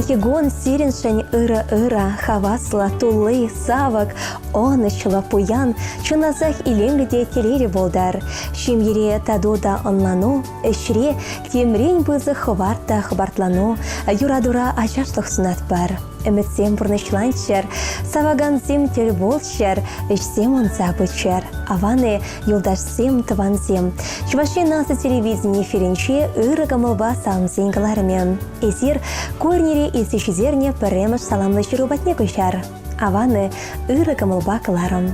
Егон сиреншень ыра-ыра, хавасла, тулы, савак, онычлы пуян, чуназах иленгде телере болдар. Шимере тадода онлану, эшре темрень бызы хварта хбартлану, юрадура ачашлых сунат бар. Үмітсем бұрнышланшыр, саваганзем тел болшыр, ішсем онса бычыр. Аваны юлдашсем тыванзем. Чуваши насы телевизине ференче ыры гамылба салымзен гыларымен. Эзир көрнере есішізерне піреміш саламлы жырубатне көшар. Аваны ыры гамылба кыларым.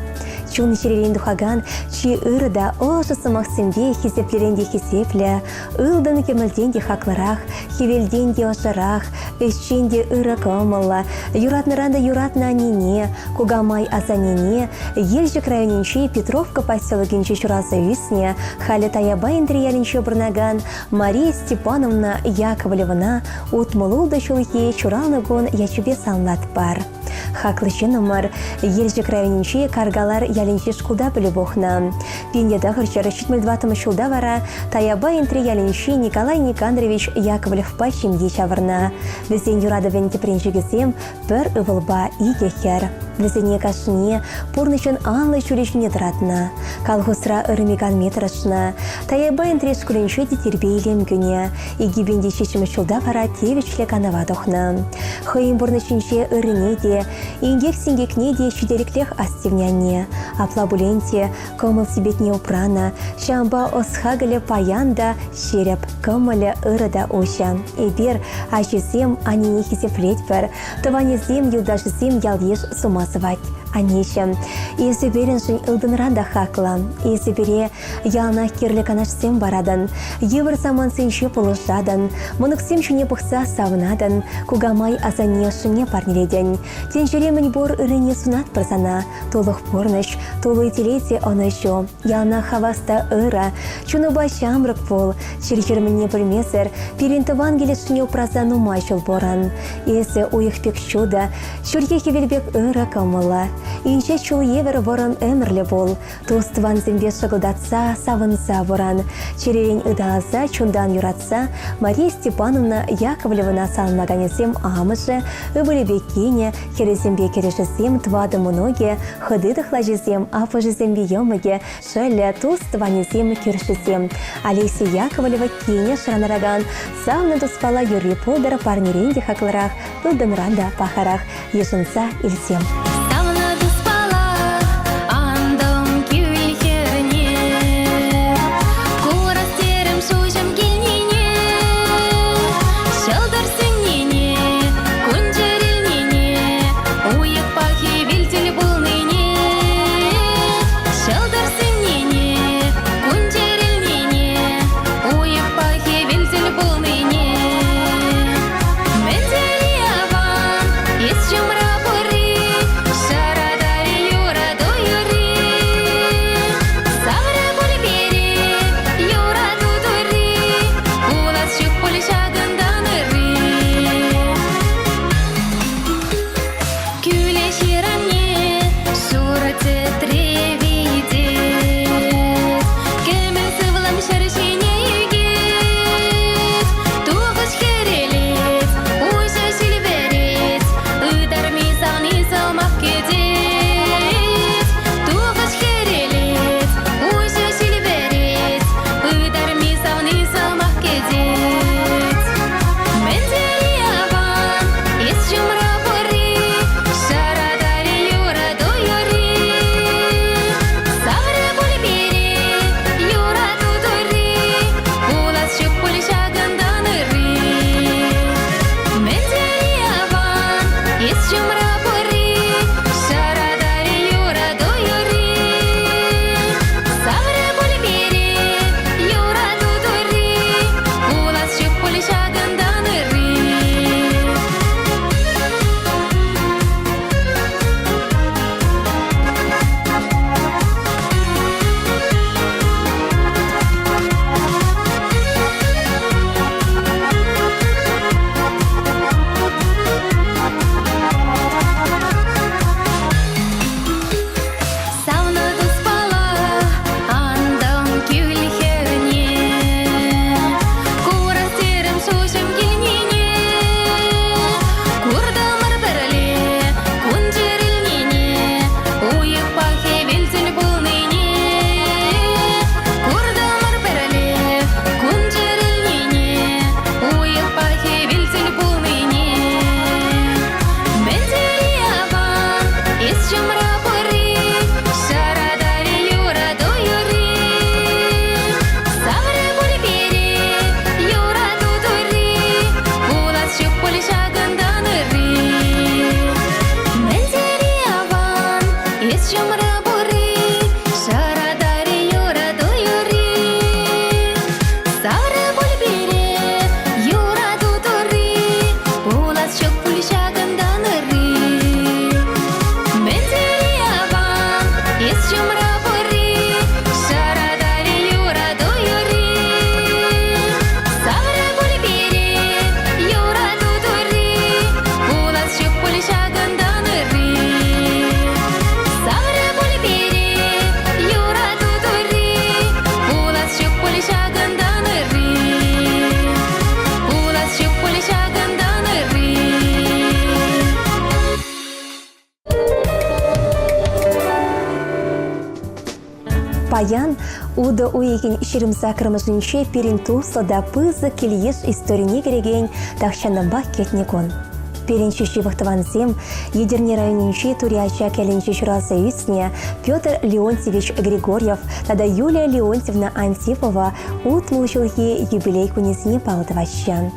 Чун черерен духаган, чи ырыда ошысы мақсымде хесеплеренде хесеплі, ылдын кемілденде хакларах, хевелденде ошарах, эшченде ыры кымылла, юратныранда юратна нене, кугамай азанене, елжік районенче Петровка поселогенче чуразы үсне, халі таябайын триялінче бұрнаган, Мария Степановна Яковлевна утмылуды чулхе чуралныгон ячубе салнат бар. Хаклышынымыр, елжік районенче каргалар ялінче шкулда білі бохна. Пенеда ғырчары 72 шулда вара таябайын триялінче Николай Никандрович Яковлев пачимде чавырна. Бізден юрадывен тепренжігізем бір ывылба игехер. Біздене кашыне пурнышын анлы чурешіне тұратына. Калғысыра ұрымеган метрашына. Таябайын трешкүленші детербейлем күне. Егебенде шешімі шулда вара тевічлі канава дұқна. Хойын бұрнышынше ұрыне де, ингек сингекне де шүдеріклех астевняне. Апла буленте комыл себетне упрана. Шамба осхагылы паянда шереп комылы ұрыда оша. Эбер ажызем анене хесеплет бір. Тыванезем юлдашызем ялеш сумасывать. Анешем, есі беріншін ылдынранда хақла, есі бере ялна керлі канашсем барадан, евір саман сенші полышадан, мұнықсем шыне бұқса савынадан, кугамай азане шыне парнеледен. Теншеремін бор үріне сунат бірзана, толық порныш, толы телете онышу, ялна хаваста ыра, чуныба шамрық пол, чирчірміне білмесір, перентіван келешіне упразану майшыл боран. Есі уйық пек шуда, шүрге хевелбек ыра камыла. Инче чул евер ворон өмірлі бол. Тостван зембе шығылдатса, савынса воран. Черерен ыдаласа, чундан юратса, Мария Степановна Яковлевна салмаганесем амышы, ыбылебекене, херезембе керешесем твады мұноге, хыдыдықла жезем, афыжезембе емыге, шәлі тостванезем кершесем. Алексей Яковлева кене шыранараган, савны туспала юрри подыр парнеренде хақларах, ылдынранда пахарах, ешінса илсем. Чем рабори Паян уда уйген ширымса кырмыжынче перинту сада пызы кельеш историне кереген тахчаннамбах кетнекон. Перенче шивахтавансем, Едерне районинче туряча кәленче жураса үсне Петр Леонтьевич Григорьев, тада Юлия Леонтьевна Антипова утмул жылге юбилей кунесіне палдыващан.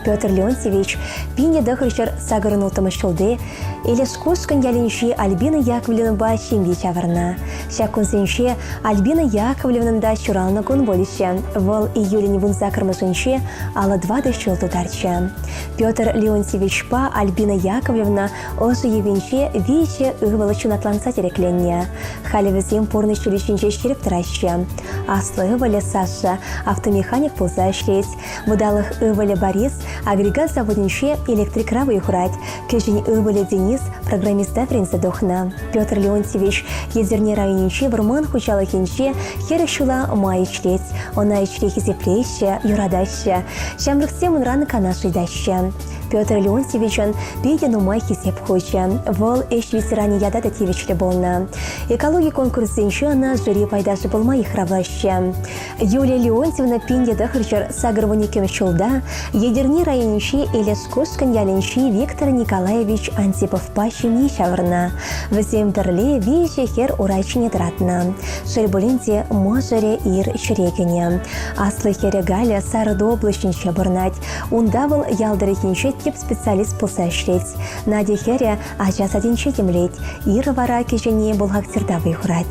Петр Леонтьевич пине дăхырчăр сагырынутымы çулде, Элешкушкын яленче Альбина Яковлевна çимбе чавырна. Çакунсенче Альбина Яковлевнында çуралнă кун боличче, вăл июлень вунса кырмышынче ала 20 çыл тутарчче. Петр Леонтьевич па Альбина Яковлевна ожы евенче виче ывăлă чунатланса терекленне. Халевесем порны çуличинче çиреп тăращче. Аслы ывăле Саша автомеханик пулса ӹшлеть, выдалых ывăле Борис агрегат заводинче электрикра выйхурать, кежень ывăле Денис программиста френсе дохна. Петр Леонтьевич Едерне районинче вырман хучалыхинче херек çула май ичлеть, она ичле хизеплеще, юрадаща, çамрыксем ынраны канаш ыйдаща. Петр Леонтьевичын пейде нумай хизеп хоча, вăл эш ветеране яда тетевичле болна. Экология конкурсенче ана жюри пайдаши болмай ихравлаща. Юлия Леонтьевна пинде дăхырчăр сагырвоникем çулда Едерне районинче Элешкушкын яленче Виктор Николаевич Антипов пащемне çавырна. Вӹсем тăрле виже хер урайчине тăратнă. Шельболенте можере ир çрекене. Аслы хере Галя Сарыды облачнче бырнать. Унда вăл ялдырыхинче тип специалист пулса ӹшлеть. Надя хере ача садинче темлеть. Ир вара кежене булхактерда выйхурать.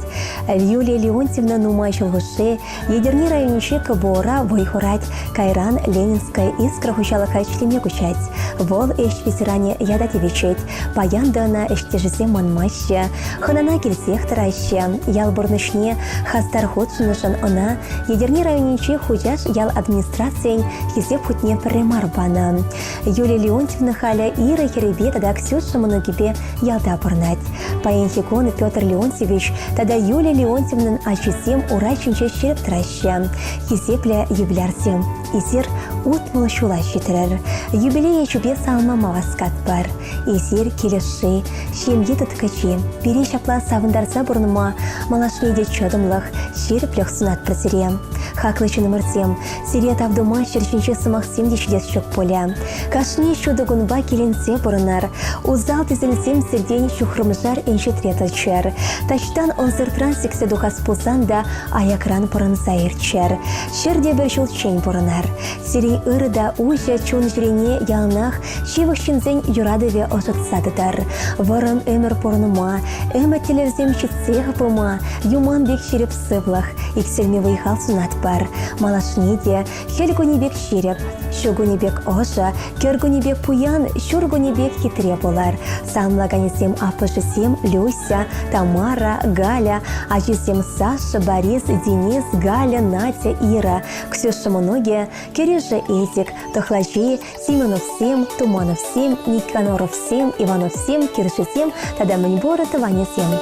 Юлия Леонтьевна нумай çулгыше Едерне районинче КБО-ра выйхурать. Кайран Ленинская искра хучалыха члеме кучать. Вăл эш ветеране яда тевечет. Паяндана эштежесе манмаще. Хынана келсех тăраще. Ял бұрнышне хастар ходшынышын ына Едерне районинче хучаш ял администрациян хисеп хутне пірремар бана. Юлия Леонтьевна халя Ира херебе тада Ксюша мыногипе ялда пырнать. Паенхикон Петр Леонтьевич тада Юлия Леонтьевнан ачисем урайчинче çиреп тăраще. Хисепле юбилярсем. Исир утмылы çула çитерер. Юбилей чупе салма маваскат бар. Исир келеши, çемье тăткачи. Пире çапла савындарса бурныма малашнеде чăдымлых, çирплех сунат прасире. Хаклы чынымырсем, сире тавдыма çрçинче сымахсем дечидес чок поля. Кашне çудыгунба келенсе бурынар. Узал тизелсем сирден çухрымжар энчетре тăччер. Тачтан ынсыртран сиксе духас пулсан да аякран пырынса ирччер. Çерде бір çулчен пырынар. Сирей ырыда уйча чун жирене ялнах çивăхчинсен юрадыве ошытсадытар. Вырым өмір пурныма, өмі телевзем читсех пыма, юман бек çиреп сывлах, икселме выйхал сунат бар. Малашнеде, хелгунебек çиреп, çугунебек ожа, кергунебек пуян, çургунебек хитре болар. Самлаганесем апышысем Люся, Тамара, Галя, ачисем Саша, Борис, Денис, Галя, Надя, Ира, Ксюша Моноге, Кириже Этик, Тохлачи, Семеновсем, Тумановсем, Никаноровсем, Ивановсем, Киршисем, тада мыньборы тыванесем.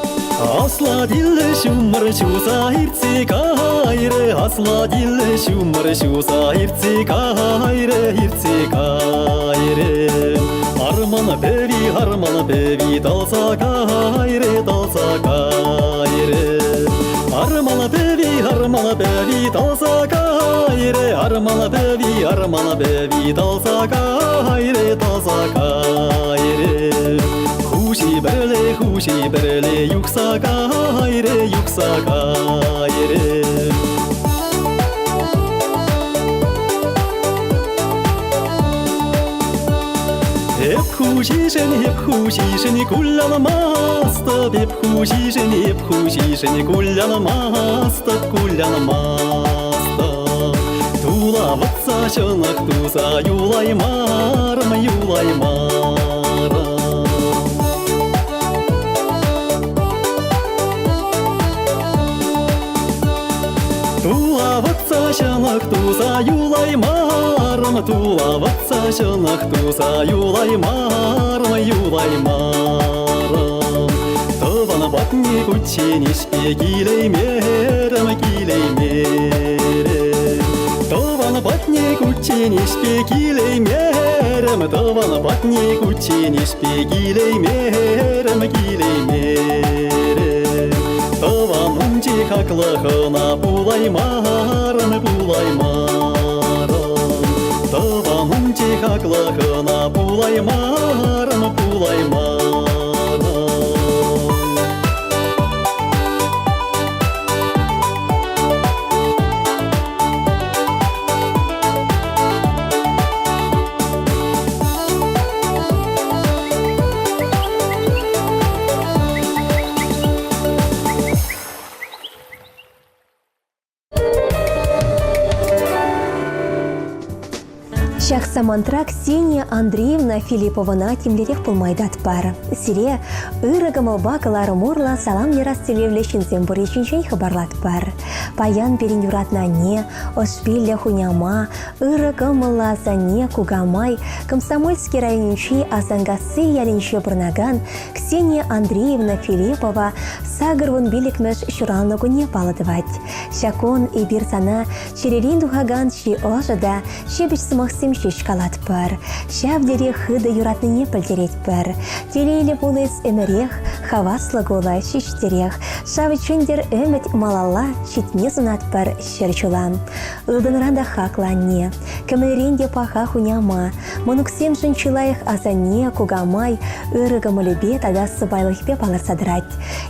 Асла дилле шумар шуса ирци кайре, асла дилле шумар шуса ирци кайре. Армана беви, далса кайре, далса кайре. Армана беви, далса кайре, армана беви, далса кайре, далса кайре. Хуши берле, юкса кайре. Hep хушишен, кулянамаста, hep хушишен, кулянамаста. Тулаватса çăнах туса, юлаймарым. Тулаватса çăнах туса, юлаймарым. Тăван батни кученишпе килеймерем. Тăван батни кученишпе килеймерем. Тăван умчи хаклахына булаймарын, булаймарын. Табамын хаклахына булаймарын, булаймарын. Шахсамантра Ксения Андреевна Филипповна темлерек пулмайдат пар. Сире ырыгымылба кылары мурла салам ерастелевле шинзем буречинчен хабарлат пар. Паян перен юратна не, ошпилле хуняма, ырыгымыла зане кугамай, Комсомольский районинчи азангасы ялинче бурнаган Ксения Андреевна Филиппова сагырвын биликмеш шуралногу не паладывать. Шакон и бирсана черерин духаган чи ожада, шебич смахсим шкалат пар. Шавдере хыда юратны не пальдереть пар. Телейле булыс эмерех, хаваслы гола шиштерех. Шавычендер эмет малала, читне зунат пар щерчула. Илдынранда хакла не. Камеренде паха хуняма. Монуксем жынчылаях азане, кугамай, ырыгамы любе тада сыбайлых пе палар садрать.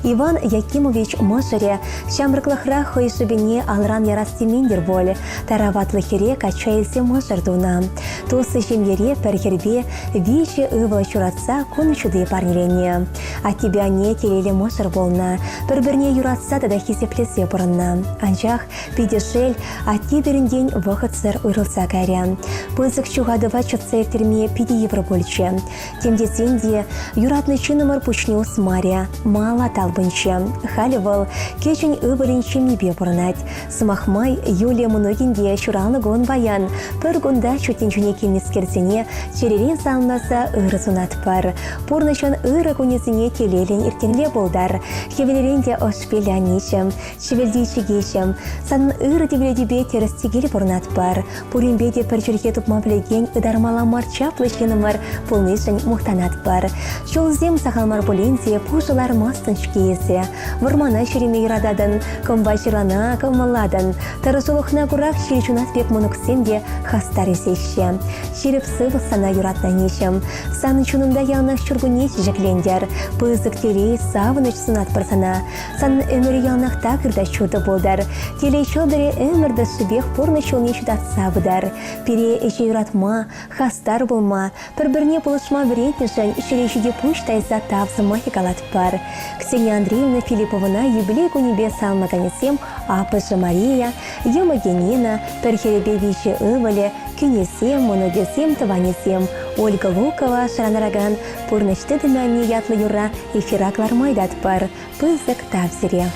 Иван Якимович Мошере, шамрыклахра хойшыбине алран ярастиминдер воле, тараватлыхере качаесе Мошердуна. Тосы жемьере перхербе вещи ывла чуратса кон чуды парнилене. А тебя не телеле Мошер волна, перберне юратса тада хисеплесе порынна. Анчах пидешель, а тиберин день выходцер уйрылса кайря. Пызык чугадыва чутсев терме пиди евро больше. Тем десенде юратный чиномар пучнюс Мария, мало талбынче. Халивал, кечень ывалинче мибе порнать. Смахмай Юлия многинде чуралны гон баян, пергунда чутенчуне келнескерсене черерен салнаса ыры сунат пар. Порнышан ыры кунесене телелен иртенле болдар. Хевелеренде ошпеля ничем, шевелдейче гечем. Сан ыры девледебе терестигели порнат пар. Пуримбеде перчерке тупмаплеген ыдармала марчаплы ченымар пулнышын мухтанат пар. Шолзем сахалмар буленте пужылар мастынчке есе. Вармана шереме ирададын, комбачырана комаладын. Тарысулухна курак шеречунат пек монуксенде хастар есеще. Шереп сывы сана юратна нечем. Сан чунында янах чургунеч жеклендер. Пызык телей савыныч сунат парсана. Сан өмір янах такырда чуды болдар. Телей чодыре өмірді субех порны чулне чудат сабыдар. Пере эче юратма, хастар болма. Пір-бірне полышма вреднішін шерешіде пуштай за тавзыма хикалат пар. Ксения Андреевна Филипповна юбилей кунебе салмаганесем Апышы Мария, Емагенина, Перхеребе виче ывале, Кюнесем, Монодесем, Таванесем, Ольга Лукова, Шаранараган, Пурнышты дымянне ятлы юра, эфираклар майдат пар, пызык тавзире.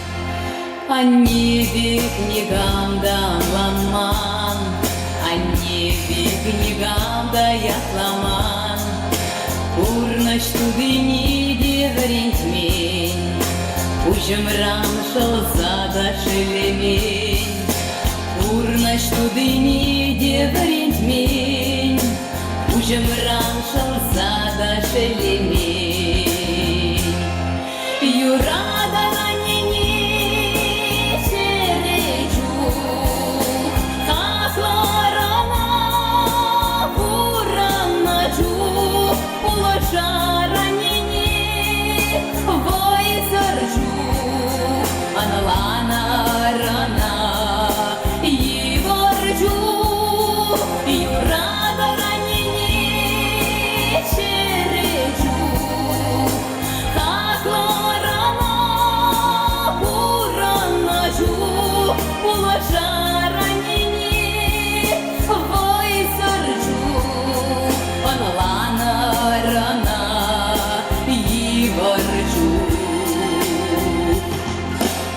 О небе книгам да ламан, о небе книгам да ятламан, Пурнышты дыни деврентмень, Ужымрам шылзада шелемень, Пурнышты дыни деврентмень, Ужымрам шылзада шелемень. Юрада ранене серечу, Хасларана пураначу, Улаша ранене войсарчу, Аналана рана Егорчу, Юрада ранене серечу,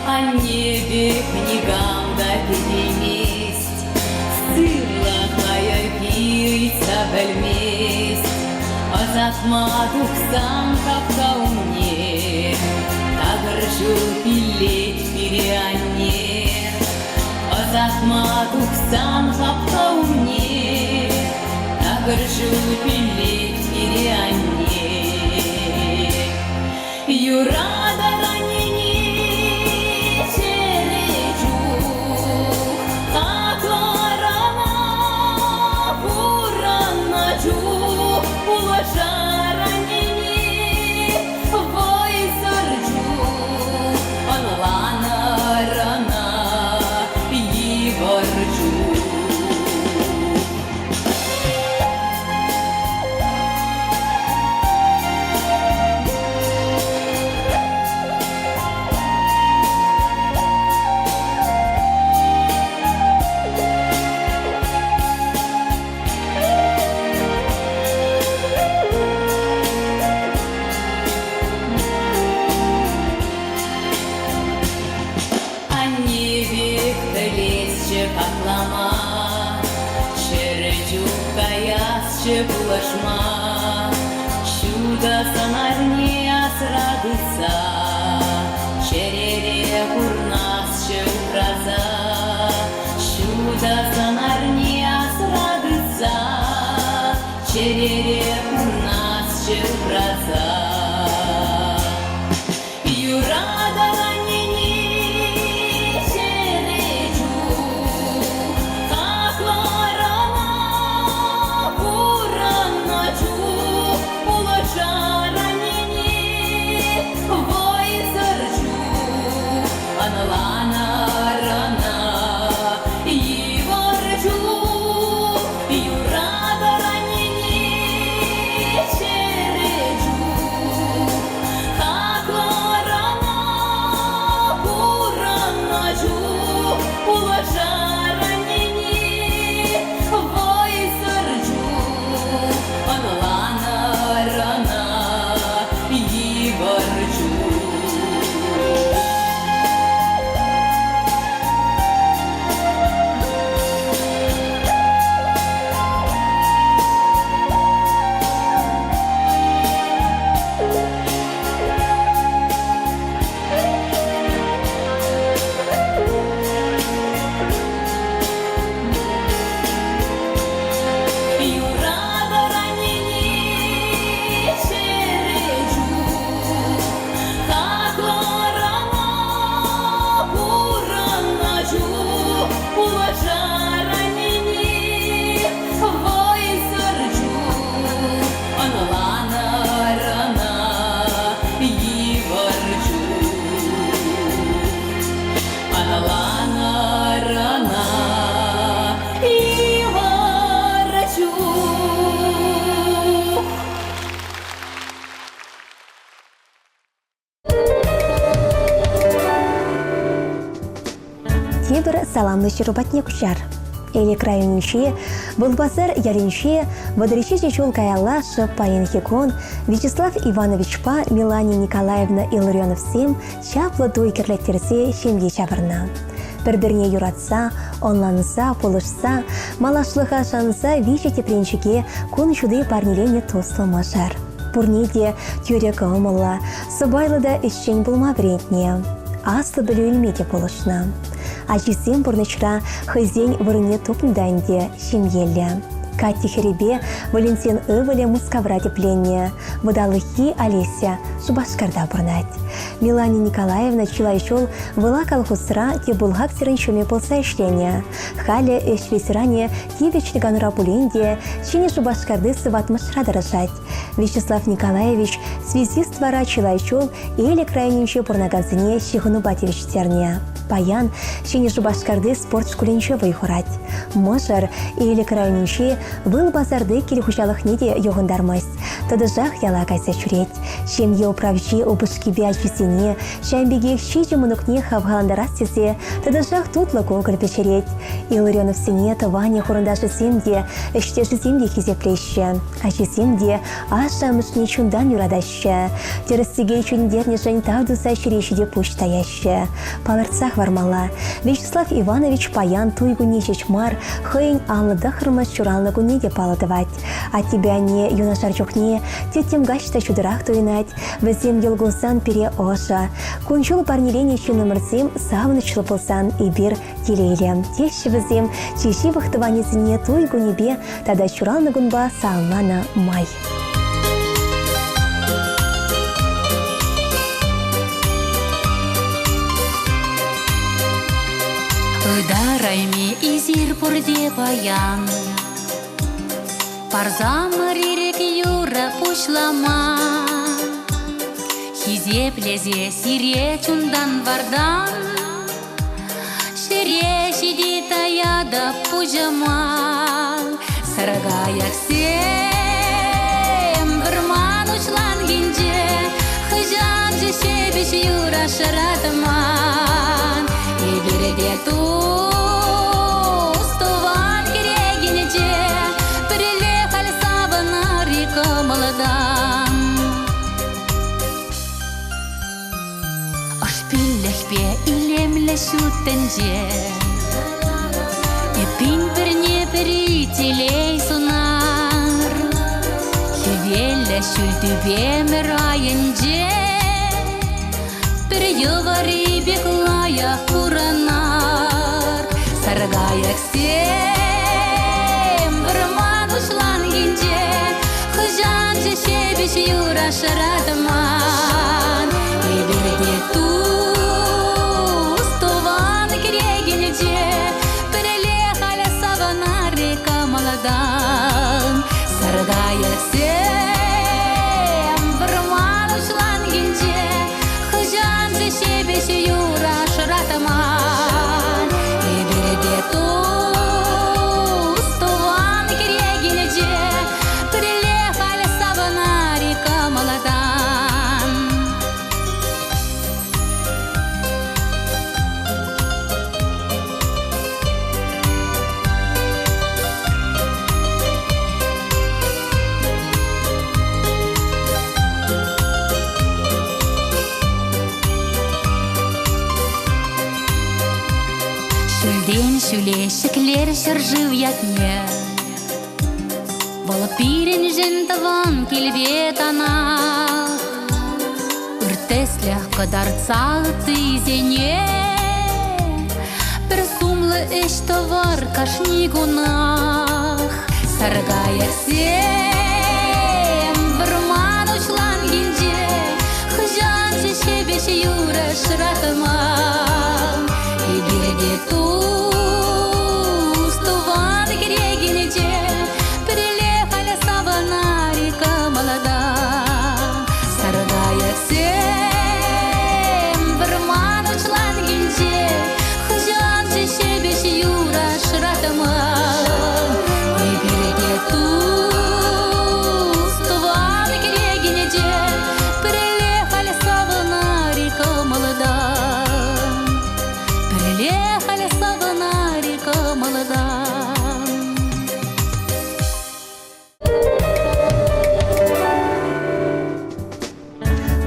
о небе книгам да переместь, Сырлахая пица бельместь, Азатмадух сам капка умне, Тагыржу пилеть переанне, Азатмадух сам капка умне, Тагыржу пилеть переанне. Юрада ранене серечу, bulaşma, şurada sanar niye asradısa, şerere kurnazça uğraza, şurada sanar niye asradısa, şerere kurnazça uğraza. Yurada ranini şerecu, kaklarana kuranacı, ulaşa ranini voy sarcu, analana rana yivarcu. Yurada ranini şerecu, kaklarana kuranacı, ulaşa ranini voy sarcu, analana rana yivarcu. Yurada ranini şerecu, kaklarana kuranacı, ulaşa ranini voy sarcu, analana rana yivarcu, analana rana yivarcu. Тибр саламлыш роботне кучар. Элек районинче, Булбазар ялинче, Водричи чечул каялаш, Паин Хикон, Вячеслав Иванович Па, Милане Николаевна Илларионов Сем, чаплы той керлеттерсе шемге чабырна. Бір-біріне юратса, онланса, полышса, малашлыға шанса, виче тепленчеге кун чуды парнилене тослы мажар. Пурнеде тюрек омылла, сыбайлыда ишчен булма брентне. Аслы білі өлмеде полышна. Ачисем бұрнычра хызен вырыне топнданде шемелі. Кати Херебе, Валентин Ывале Мускавра тепленне, Водалыхи Олеся Шубашкарда бұрнать. Милане Николаевна Чилайчол вела колхозра те булгак сиренчуме полса ишлене. Хале эшвесиране тивечлиган рапуленде, чине Шубашкарды сыватмышра дырыжать. Вячеслав Николаевич связист вара Чилайчол или крайнинче пурнагазыне Щихуну Батевичтерне. Паян чине Шубашкарды спорт школенче выйхурать. Мыжыр или крайнинче был базарды келихучалых неде йоғындармыз. Тадыжақ яла кайса чуреть. Шемье управчи обышки биачисене, шамбеге щичи мунукне хавгаландарас тесе, тадыжақ тутлы когыр печереть. Илларионов сене тыване хурындажы семде, эштежі семде хизеплеще. Ачи семде аша мышне чундан юрадаще. Терестеге чундерне жань тавдуса ширешиде пуш таяще. Палырцах вармала. Вячеслав Иванович Паян туйгуне чечмар, хыйн алыда хырмас чуралны гунеде палыдывать. А тебя не юношарчокне, тетем гачта чудырах туйнать, візем елгузан пере оша. Кунчул парнилене чынымырсем савнычлы болсан и бир телейлем. Тещі візем чеши вахтыванезіне туйгунебе, тада чуралны гунба салмана май. Ыдарайме изир пурде паян, парзамыр ирек юра пучлама. Хизе плезе сире чундан вардан, шире шиди таяда пужама. Саргаяк сем вырман учлан гинже, хыжан же себеш юра шаратман. И береде тустуван керегинеже, прилепал савана река молодан. Ашпиллехпе илемле шутенже, и пин перне перителей сунар. шүлтүбем райынже, бір юғары беклая уранар. Саргаяк сем, бір манушлан генже, хыжан же шебеш юра шаратман. Эберде туз, туван керегенеже, біреле халя саванар река маладан. Саргаяк сем, бір манушлан генже, хыжан же шебеш юра шаратман. Эберде туз, туван керегенеже, біреле халя саванар река маладан. Шүлден шүлешіклер шыржыв ятне, болып пирен жын таван келбет ана. Үртеслях кадарца тызене, бір сумлы эш товар кашни гунах. Саргаяк сем, бір манучлан генже, хыжан же шебеш юра шыратман. Эберде туз, туван керегенеже, біреле халя саванар река маладан. Саргаяк сем, бір манучлан генже, хыжан же шебеш юра шыратман. Эберде туз, туван керегенеже, біреле халя саванар река маладан. Біреле халя саванар река маладан.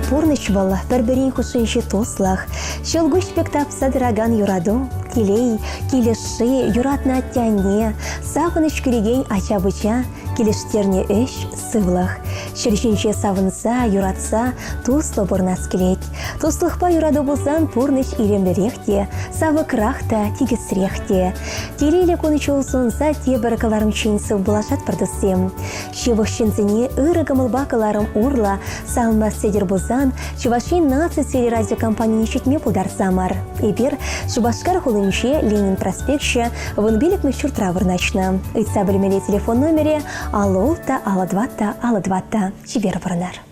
Пурныч валла бір-бірін хушинші тослах, шелгуш пектап садыраган юраду, келей, келеші, юратна аттяне, савыныч кереген ача-быча, келештерне өш сывлах. Шершинче савынса, юратса, туслы бұрнас келет. Туслықпа юраду болсан пурныч иремдерехте, савы крахта, тигісрехте. Телейлі конычы олсунса, те бірікаларым чейінсі бұлашат бірдісем. Шевық шынзіне ұры гамылбақыларым урла, савынмас седер болсан, Чувашин наци телерадиокомпании шетме пудар самар. Эбир Шубашкар хулынче Ленин проспектше вынбилик мүшір травырначна. Үйтса білмеле телефон номере алолта аладватта аладватта чибер варнар.